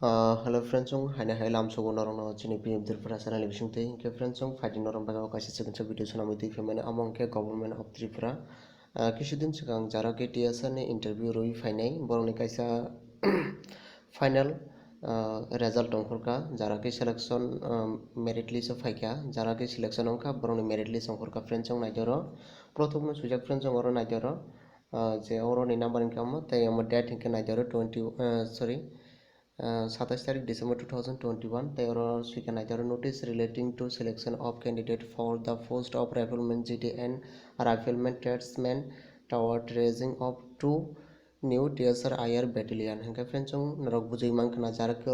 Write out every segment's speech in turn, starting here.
Hello friends, haina hai lam sogo norong no chini pm dir pra sana lebising te ke friends fighting norong baga kaisa second video sanami tui femane among ke government of Tripura কিছুদিন সিগাং যারা কে টিএসএন এ interview রই ফাইনাই বরংনি কাইসা final result অংখরকা যারা কে selection merit list ফাইকা যারা কে selection অংখা বরংনি merit list অংখরকা friends নাইজর প্রথম সুজাক friends অংর নাইজর যে অরনি number income তাই আমার date হিংকে নাইজর 27 তারিখ ডিসেম্বর 2021 তেরো সেখানে নাইজার notice relating to selection of candidate for the post of rifleman GDN rifleman tradesman toward raising of two new TSR IR battalion হ্যাঁ friends नरक बुझै मानखना जारके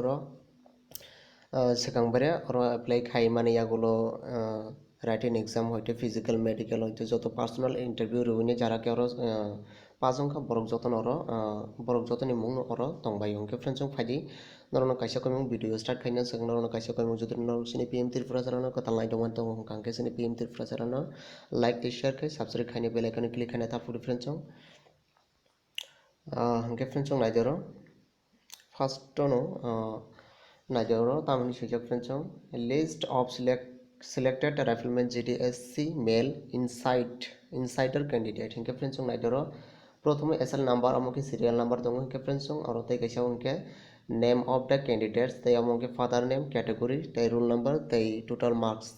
सिगांबारे एप्लाई खाइमाने यागुलो राइटिंग एग्जाम हयतो फिजिकल मेडिकल हयतो যত पार्सोनल इंटरव्यू রইনে जारके पाजंखा borok joton borok jotoni mung tongbai hongke friends faidi norono kaisa komung video start khaina sang norono kaisa komung jodi noro sini pm Tripura sarano katal nai dongman tong kangke sini pm Tripura sarano like te share kai subscribe khaina bell icon click khaina ta full friends hongke friends naijaro first no naijaro tamani sujak friends list of selected rifleman GDSC male insider candidate hingke friends naijaro प्रथम SL number Amuke serial number दंग के friends और तै कैसा उनके name of the candidates तै Amuke father name category तै roll number तै टोटल मार्क्स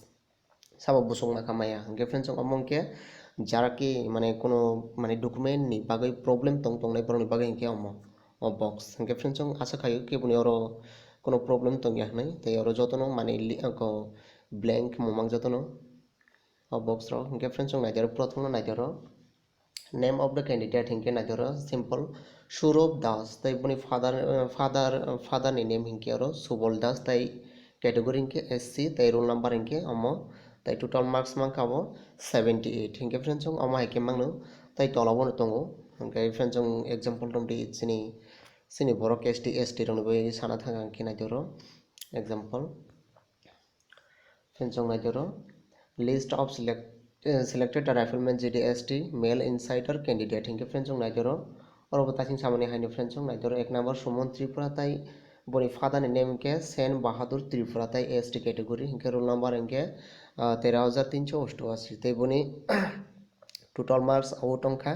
सब बुसुंग ना खामाया के फ्रेंड्स अमुके जारा कि माने कोनो माने डॉक्यूमेंट नि बागै प्रॉब्लम तंग तंगनाय बरनि बागै के अमो अ बॉक्स के फ्रेंड्स आशा खायो कि बुनि और कोनो प्रॉब्लम तंग या नै तै और जतनो माने को ब्लैंक मोमांग जतनो अ बॉक्स रो के फ्रेंड्स नाइजर प्रथम नाइजर नेम ऑफ द कैंडिडेट हिंके नाइजर सिंपल सुरभ दास तै बुनि फादर नि नेम हिंके और सुबल दास तै कैटेगरी हिंके एससी तै रोल नंबर हिंके अमो तै टोटल मार्क्स मांकाबो 78 हिंके फ्रेंड्स अमा हिंके मांगनो तै तलाबो तंगो हिंके फ्रेंड्स एग्जांपल दंदि सिनि बरक एसटी रंबो साना थांगा हिंके नाइजर एग्जांपल फ्रेंड्स नाइजर list of selected rifleman GDST male insider candidate हिंके फ्रेंड्स नाइजरो और बतासिंग सामने हाइने फ्रेंड्स नाइजरो एक नंबर सुमन त्रिपुरा ताई बनि फादर नेम के सेन बहादुर त्रिपुरा ताई एसटी कैटेगरी हिंके रोल नंबर हिंके 13,388 ताई बनि टोटल मार्क्स आउट अंखा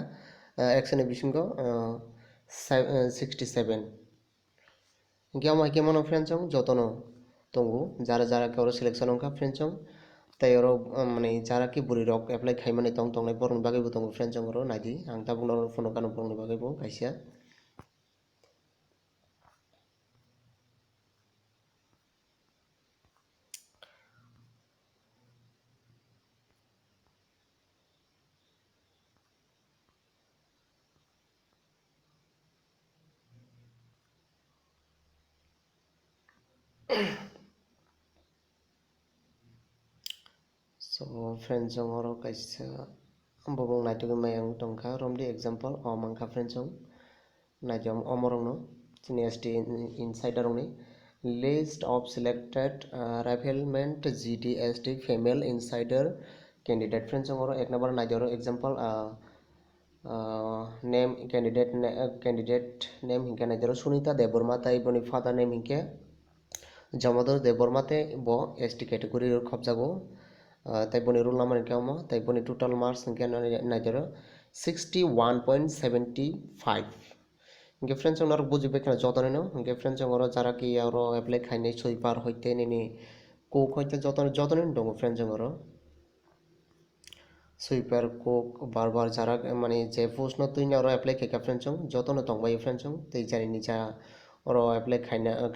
120 67 हिंके आमा के मनो फ्रेंड्स जतनो तंगु जारा जारा के और सिलेक्शन अंखा फ्रेंड्स तै और माने जारा कि बुरि रक एप्लाई खाइमाने तंगनाय बरन बागैबो तंगो फ्रेंड्स और नायदि आं दा बुंनो फनो कानो बरन बागैबो कायसा so friends और kaisa bobong naitugui mayang tongkha romdi example mangkha friends naijam omorongno CNST insider rongni list of selected rifleman GDST female insider candidate friends और एक number naijaro example name candidate name hinke naijaro Sunita Deborma tai boni father name hinke Jamadar Deborma te bo ST category khobjago তাই বনি roll number ইনকে আমো তাই বনি total marks ইনকে নাইজর 61.75 ইনকে friends ওনার বুঝিবে কেন যতনে no ইনকে friends ওরা যারা কি আর অ্যাপ্লাই খাইনে সুইপার হইতে নিনি কোক হইতে যতনে দङ फ्रेंड्स ওরা সুইপার কোক বারবার যারা মানে যে প্রশ্ন তুই না ওরা অ্যাপ্লাই খাইকা फ्रेंड्स যতনে দংবাই फ्रेंड्स তাই জানি নিচা ওরা অ্যাপ্লাই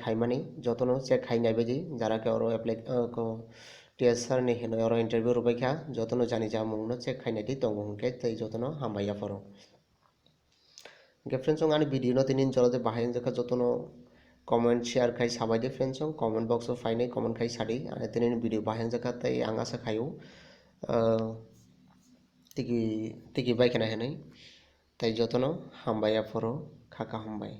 খাইমানি যতনে সে খাইনাই বাজি যারা কে ওরা অ্যাপ্লাই को টিএসআর नि हेनो और इंटरव्यू रुबायखा जतनो जानि जामुंनो चेक खाइनायदि दङ के तै जतनो हामबाया फरो के फ्रेंड्स आनि भिडियो न तिनिन जलदे बाहायन जका जतनो कमेंट शेयर खाइ साबायदि फ्रेंड्स कमेंट बॉक्स फाइनै कमेंट खाइ सादि आनि तिनिन भिडियो बाहायन जका तै आं आशा खायु तिकी बायखाना हेनै तै जतनो हामबाया फरो खाका हामबाय।